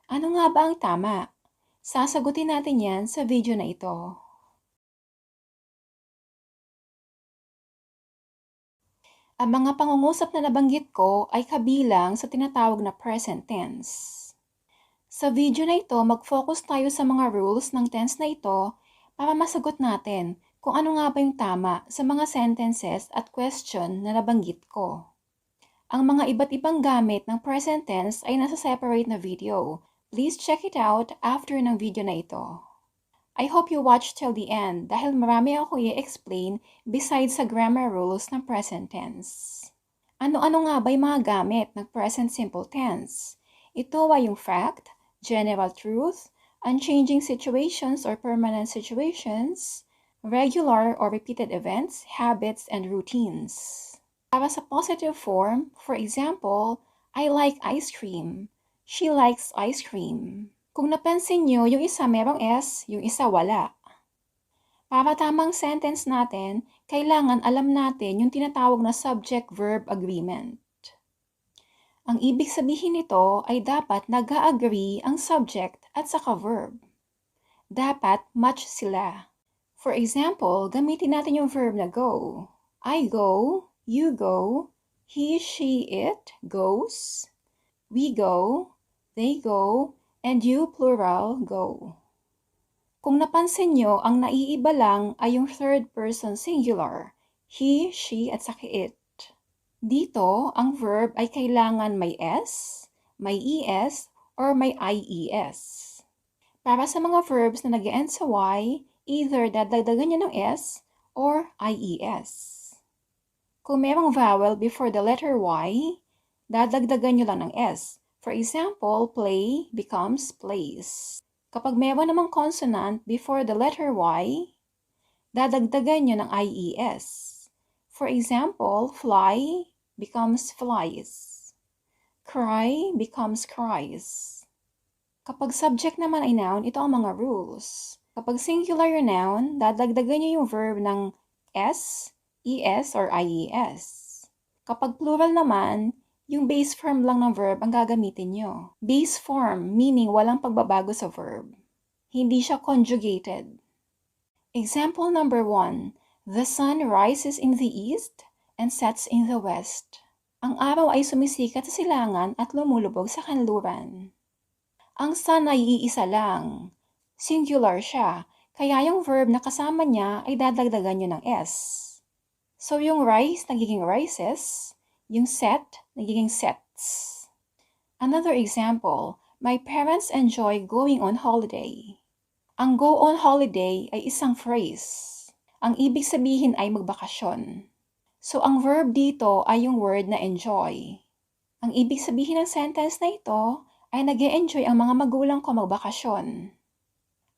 Ano nga ba ang tama? Sasagutin natin yan sa video na ito. Ang mga pangungusap na nabanggit ko ay kabilang sa tinatawag na present tense. Sa video na ito, mag-focus tayo sa mga rules ng tense na ito para masagot natin kung ano nga ba yung tama sa mga sentences at question na nabanggit ko. Ang mga iba't ibang gamit ng present tense ay nasa separate na video. Please check it out after ng video na ito. I hope you watch till the end dahil marami ako i-explain besides sa grammar rules ng present tense. Ano-ano nga ba yung mga gamit ng present simple tense? Ito ay yung fact, general truth, unchanging situations or permanent situations, regular or repeated events, habits, and routines. Para sa positive form, for example, I like ice cream. She likes ice cream. Kung napansin nyo, yung isa merong S, yung isa wala. Para tamang sentence natin, kailangan alam natin yung tinatawag na subject-verb agreement. Ang ibig sabihin nito ay dapat nag-agree ang subject at saka verb. Dapat match sila. For example, gamitin natin yung verb na go. I go, you go, he, she, it goes, we go, they go, and you plural go. Kung napansin nyo, ang naiiba lang ay yung third person singular, he, she, at saka it. Dito, ang verb ay kailangan may S, may ES, or may IES. Para sa mga verbs na nag-end sa Y, either dadagdagan nyo ng S or IES. Kung merong vowel before the letter Y, dadagdagan nyo lang ng S. For example, play becomes plays. Kapag meron namang consonant before the letter Y, dadagdagan nyo ng IES. For example, fly becomes flies. Cry becomes cries. Kapag subject naman ay noun, ito ang mga rules. Kapag singular yung noun, dadagdagan nyo yung verb ng S, ES, or IES. Kapag plural naman, yung base form lang ng verb ang gagamitin nyo. Base form, meaning walang pagbabago sa verb. Hindi siya conjugated. Example number 1. The sun rises in the east and sets in the west. Ang araw ay sumisikat sa silangan at lumulubog sa kanluran. Ang sun ay iisa lang. Singular siya, kaya yung verb na kasama niya ay dadagdagan nyo ng S. So yung rise nagiging rises, yung set nagiging sets. Another example, my parents enjoy going on holiday. Ang go on holiday ay isang phrase. Ang ibig sabihin ay magbakasyon. So ang verb dito ay yung word na enjoy. Ang ibig sabihin ng sentence na ito ay nag-e-enjoy ang mga magulang ko magbakasyon.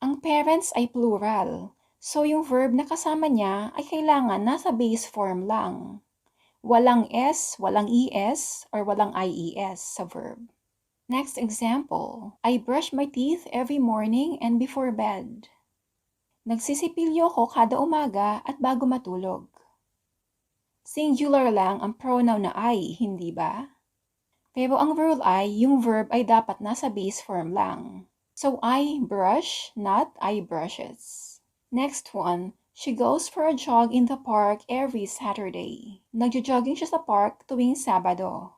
Ang parents ay plural. So yung verb na kasama niya ay kailangan nasa base form lang. Walang S, walang ES, or walang IES sa verb. Next example, I brush my teeth every morning and before bed. Nagsisipilyo ko kada umaga at bago matulog. Singular lang ang pronoun na I, hindi ba? Pero ang rule ay, yung verb ay dapat nasa base form lang. So I brush, not I brushes. Next one, she goes for a jog in the park every Saturday. Nagjo-jogging siya sa park tuwing Sabado.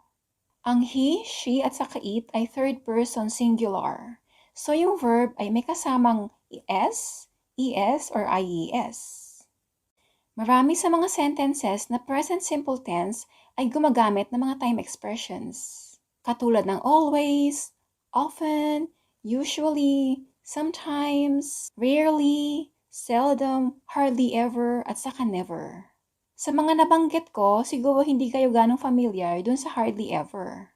Ang he, she, at saka it ay third person singular. So yung verb ay may kasamang S, ES, or IES. Marami sa mga sentences na present simple tense ay gumagamit ng mga time expressions. Katulad ng always, often, usually, sometimes, rarely, seldom, hardly ever, at saka never. Sa mga nabanggit ko, siguro hindi kayo ganong familiar dun sa hardly ever.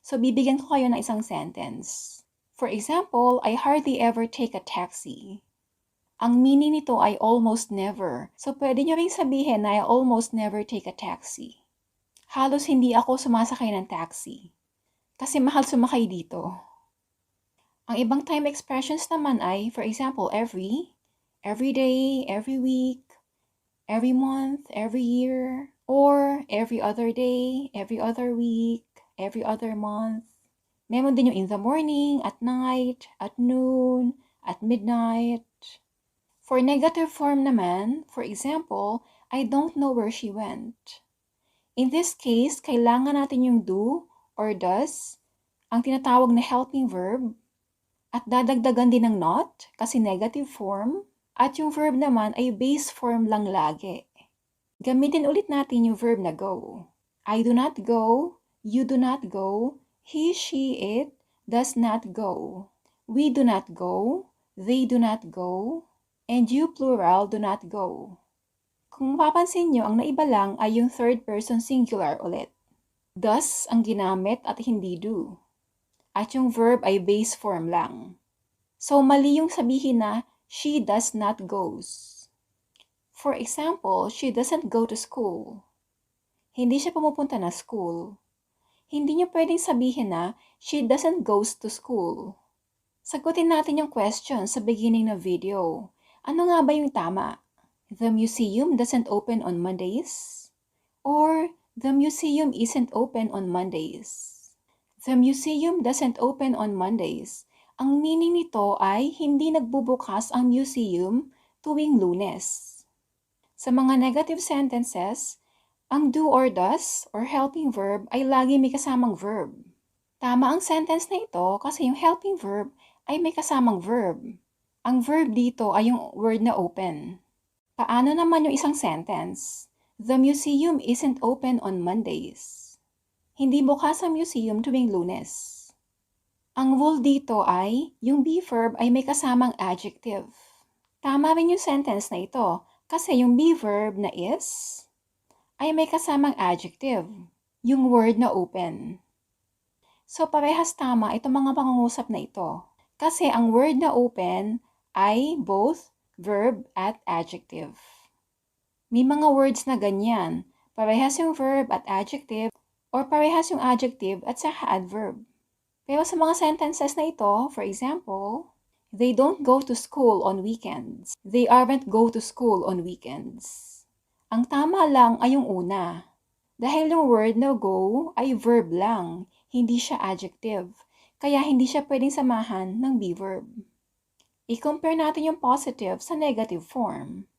So, bibigyan ko kayo ng isang sentence. For example, I hardly ever take a taxi. Ang meaning nito ay almost never. So, pwede nyo ring sabihin na I almost never take a taxi. Halos hindi ako sumasakay ng taxi. Kasi mahal sumakay dito. Ang ibang time expressions naman ay, for example, every day, every week, every month, every year, or every other day, every other week, every other month, Meron din yung in the morning, at night, at noon, at midnight. For negative form naman, for example, I don't know where she went. In this case, kailangan natin yung do or does, ang tinatawag na helping verb, at dadagdagan din ng not kasi negative form, at yung verb naman ay base form lang lagi. Gamitin ulit natin yung verb na go. I do not go, you do not go, he, she, it does not go. We do not go, they do not go, and you plural do not go. Kung mapapansin nyo, ang naiba lang ay yung third person singular ulit. Does ang ginamit at hindi do. At yung verb ay base form lang. So, mali yung sabihin na she does not goes. For example, she doesn't go to school. Hindi siya pumupunta na school. Hindi niyo pwedeng sabihin na she doesn't goes to school. Sagutin natin yung question sa beginning ng video. Ano nga ba yung tama? The museum doesn't open on Mondays? Or the museum isn't open on Mondays? The museum doesn't open on Mondays. Ang meaning nito ay hindi nagbubukas ang museum tuwing Lunes. Sa mga negative sentences, ang do or does or helping verb ay lagi may kasamang verb. Tama ang sentence na ito kasi yung helping verb ay may kasamang verb. Ang verb dito ay yung word na open. Paano naman yung isang sentence? The museum isn't open on Mondays. Hindi bukas ang museum tuwing Lunes. Ang rule dito ay yung be verb ay may kasamang adjective. Tama rin yung sentence na ito kasi yung be verb na is ay may kasamang adjective, yung word na open. So parehas tama itong mga pangungusap na ito kasi ang word na open ay both verb at adjective. May mga words na ganyan, parehas yung verb at adjective or parehas yung adjective at saka adverb. Pero sa mga sentences na ito, for example, they don't go to school on weekends. They aren't go to school on weekends. Ang tama lang ay yung una. Dahil yung word na go ay verb lang, hindi siya adjective. Kaya hindi siya pwedeng samahan ng be verb. I-compare natin yung positive sa negative form.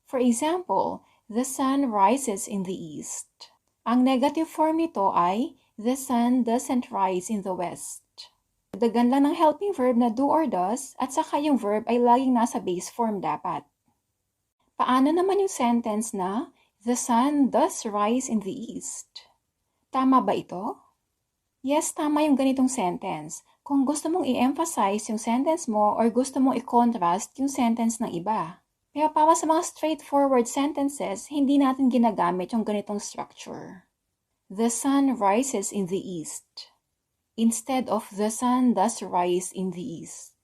For example, the sun rises in the east. Ang negative form nito ay the sun doesn't rise in the west. Dagan lang ng helping verb na do or does at saka yung verb ay laging nasa base form dapat. Paano naman yung sentence na the sun does rise in the east? Tama ba ito? Yes, tama yung ganitong sentence. Kung gusto mong i-emphasize yung sentence mo or gusto mong i-contrast yung sentence ng iba. Pero para sa mga straightforward sentences, hindi natin ginagamit yung ganitong structure. The sun rises in the east. Instead of the sun does rise in the east.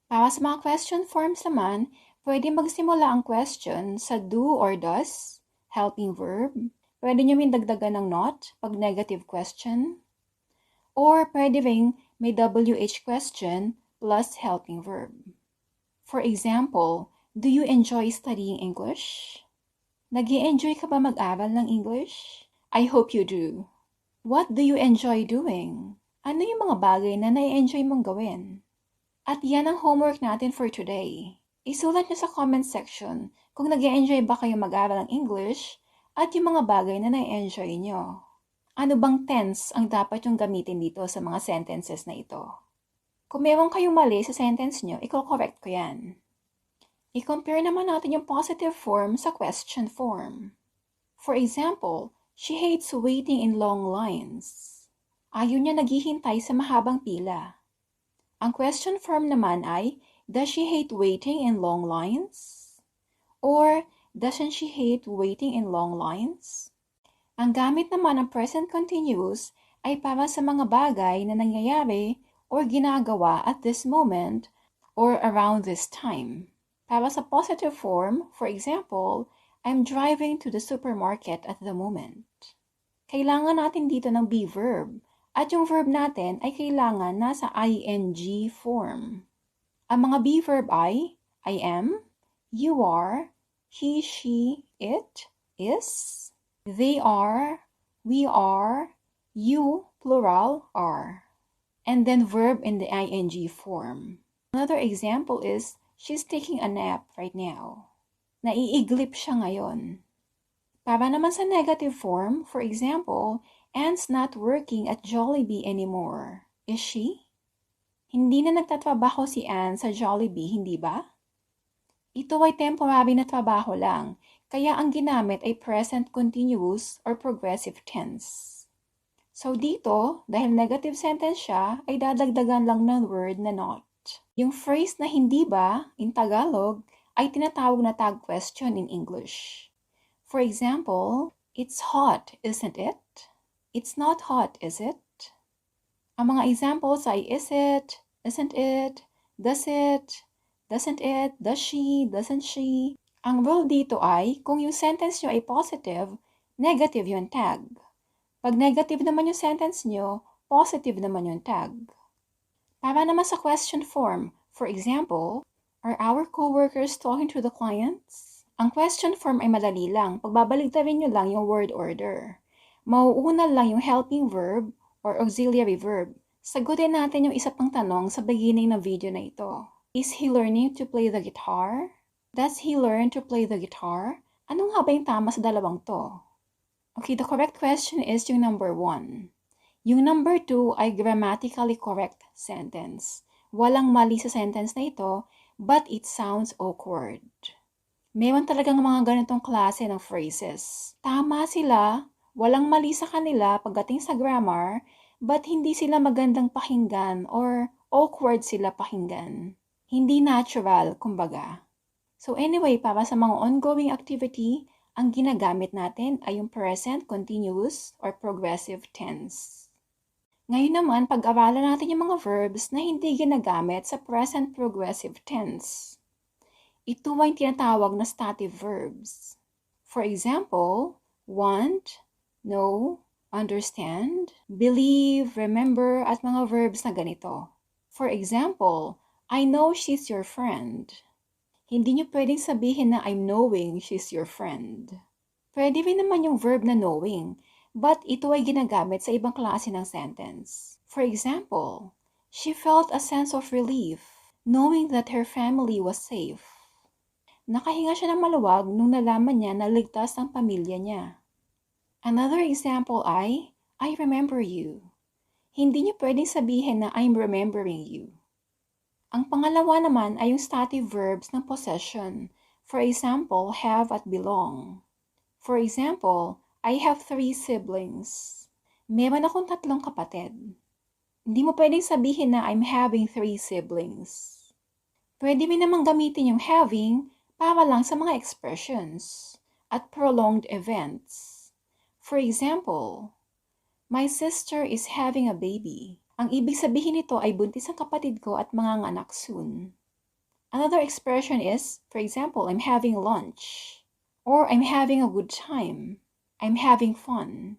Para sa mga question forms naman, pwede magsimula ang question sa do or does, helping verb. Pwede nyo dagdagan ng not pag negative question. Or pwede ring may WH question plus helping verb. For example, do you enjoy studying English? Nag-i-enjoy ka ba mag-aral ng English? I hope you do. What do you enjoy doing? Ano yung mga bagay na nai-enjoy mong gawin? At yan ang homework natin for today. Isulat nyo sa comment section kung nag-i-enjoy ba kayo mag-aral ng English at yung mga bagay na nai-enjoy nyo. Ano bang tense ang dapat yung gamitin dito sa mga sentences na ito? Kung meron kayong mali sa sentence nyo, i-correct ko yan. I-compare naman natin yung positive form sa question form. For example, she hates waiting in long lines. Ayaw niya naghihintay sa mahabang pila. Ang question form naman ay, does she hate waiting in long lines? Or, doesn't she hate waiting in long lines? Ang gamit naman ng present continuous ay para sa mga bagay na nangyayari or ginagawa at this moment or around this time. Para sa positive form, for example, I'm driving to the supermarket at the moment. Kailangan natin dito ng be verb. At yung verb natin ay kailangan nasa ing form. Ang mga be verb ay I am, you are, he, she, it, is, they are, we are, you, plural, are. and then verb in the ing form. Another example is, she's taking a nap right now. Naiiglip siya ngayon. Para naman sa negative form, for example, Anne's not working at Jollibee anymore. Is she? Hindi na nagtatrabaho si Anne sa Jollibee, hindi ba? Ito ay temporary na trabaho lang, kaya ang ginamit ay present continuous or progressive tense. So dito, dahil negative sentence siya, ay dadagdagan lang ng word na not. Yung phrase na hindi ba, in Tagalog, ay tinatawag na tag question in English. For example, it's hot, isn't it? It's not hot, is it? Ang mga examples ay is it, isn't it, does it, doesn't it, does she, doesn't she. Ang rule dito ay, kung yung sentence nyo ay positive, negative yung tag. Pag negative naman yung sentence nyo, positive naman yung tag. Para naman sa question form, for example, are our coworkers talking to the clients? Ang question form ay madali lang. Pagbabaligtarin nyo lang yung word order. Mauuna lang yung helping verb or auxiliary verb. Sagutin natin yung isa pang tanong sa beginning ng video na ito. Is he learning to play the guitar? Does he learn to play the guitar? Anong nga ba yung tama sa dalawang to? Okay, the correct question is yung number 1. Yung number 2 ay grammatically correct sentence. Walang mali sa sentence na ito, but it sounds awkward. Meron talagang mga ganitong klase ng phrases. Tama sila, walang mali sa kanila pagdating sa grammar, but hindi sila magandang pakinggan or awkward sila pakinggan. Hindi natural, kumbaga. So anyway, para sa mga ongoing activity, ang ginagamit natin ay yung present continuous or progressive tense. Ngayon naman, pag-aralan natin yung mga verbs na hindi ginagamit sa present progressive tense. Ito ay tinatawag na stative verbs. For example, want, know, understand, believe, remember, at mga verbs na ganito. For example, I know she's your friend. Hindi nyo pwedeng sabihin na I'm knowing she's your friend. Pwede rin naman yung verb na knowing, but ito ay ginagamit sa ibang klase ng sentence. For example, she felt a sense of relief, knowing that her family was safe. Nakahinga siya ng maluwag nung nalaman niya na ligtas ang pamilya niya. Another example ay, I remember you. Hindi nyo pwedeng sabihin na I'm remembering you. Ang pangalawa naman ay yung stative verbs ng possession. For example, have at belong. For example, I have 3 siblings. Meron akong 3 kapatid. Hindi mo pwedeng sabihin na I'm having 3 siblings. Pwede rin naman gamitin yung having para lang sa mga expressions at prolonged events. For example, my sister is having a baby. Ang ibig sabihin nito ay buntis ang kapatid ko at manganganak soon. Another expression is, for example, I'm having lunch. Or I'm having a good time. I'm having fun.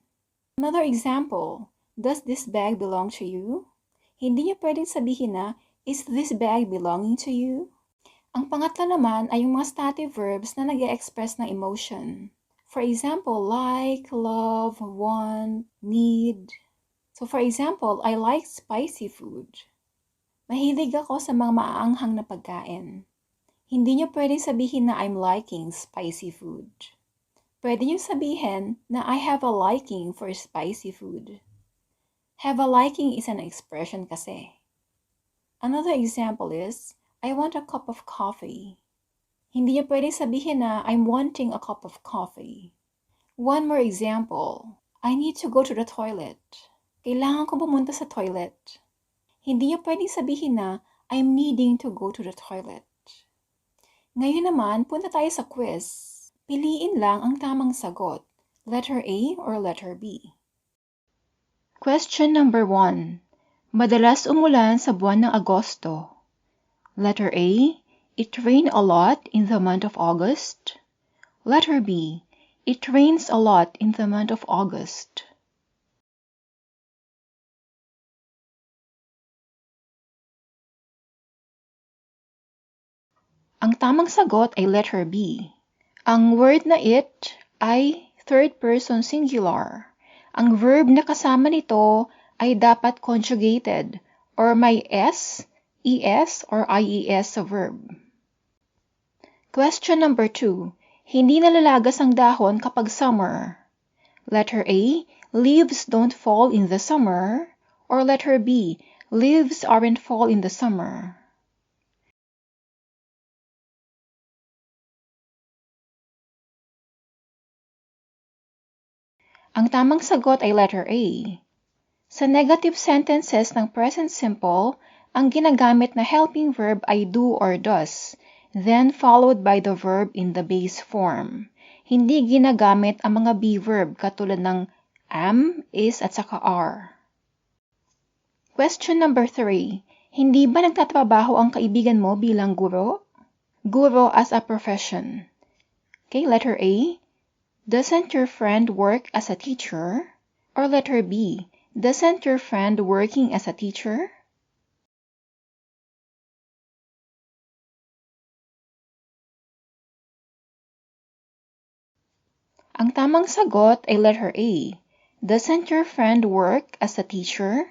Another example, does this bag belong to you? Hindi niyo pwedeng sabihin na, is this bag belonging to you? Ang pangatlo naman ay yung mga stative verbs na nag-e-express ng emotion. For example, like, love, want, need. So for example, I like spicy food. Mahilig ako sa mga maaanghang na pagkain. Hindi niyo pwedeng sabihin na I'm liking spicy food. Pwede niyo sabihin na I have a liking for spicy food. Have a liking is an expression kasi. Another example is, I want a cup of coffee. Hindi niyo pwedeng sabihin na I'm wanting a cup of coffee. One more example, I need to go to the toilet. Kailangan ko pumunta sa toilet. Hindi niyo pwedeng sabihin na I'm needing to go to the toilet. Ngayon naman, punta tayo sa quiz. Piliin lang ang tamang sagot, letter A or letter B. Question number 1. Madalas umulan sa buwan ng Agosto. Letter A, it rained a lot in the month of August. Letter B, it rains a lot in the month of August. Ang tamang sagot ay letter B. Ang word na it ay third person singular. Ang verb na kasama nito ay dapat conjugated or may S, ES, or IES sa verb. Question number 2. Hindi nalalagas ang dahon kapag summer. Letter A, leaves don't fall in the summer. Or letter B, leaves aren't fall in the summer. Ang tamang sagot ay letter A. Sa negative sentences ng present simple, ang ginagamit na helping verb ay do or does, then followed by the verb in the base form. Hindi ginagamit ang mga be verb katulad ng am, is, at saka are. Question number 3. Hindi ba nagtatrabaho ang kaibigan mo bilang guro? Guro as a profession. Okay, letter A. Doesn't your friend work as a teacher? Or letter B. Doesn't your friend working as a teacher? Ang tamang sagot ay letter A. Doesn't your friend work as a teacher?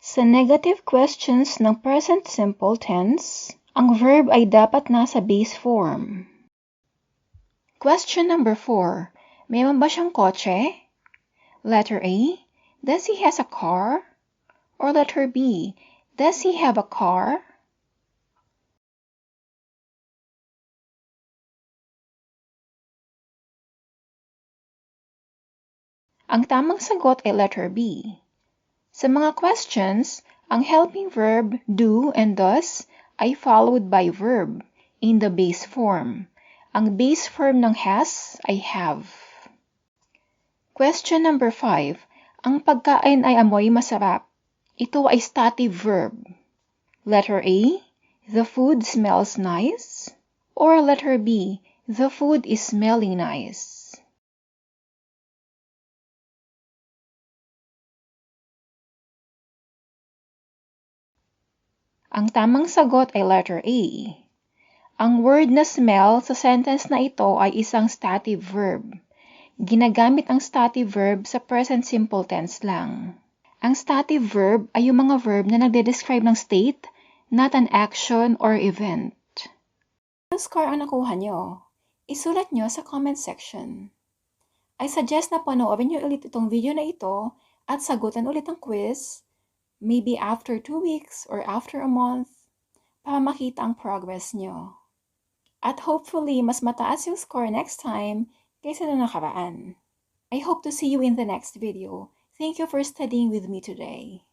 Sa negative questions ng present simple tense, ang verb ay dapat nasa base form. Question number 4. Meron ba siyang kotse? Letter A. Does he has a car? Or letter B. Does he have a car? Ang tamang sagot ay letter B. Sa mga questions, ang helping verb do and does ay followed by verb in the base form. Ang base form ng has ay have. Question number 5. Ang pagkain ay amoy masarap. Ito ay stative verb. Letter A. The food smells nice. Or letter B. The food is smelling nice. Ang tamang sagot ay letter A. Ang word na smell sa sentence na ito ay isang stative verb. Ginagamit ang stative verb sa present simple tense lang. Ang stative verb ay yung mga verb na nagde-describe ng state, not an action or event. Anong score ang nakuha nyo? Isulat nyo sa comment section. I suggest na panoorin nyo ulit itong video na ito at sagutan ulit ang quiz, maybe after 2 weeks or after a month, para makita ang progress nyo. At hopefully, mas mataas yung score next time kaysa na nakaraan. I hope to see you in the next video. Thank you for studying with me today.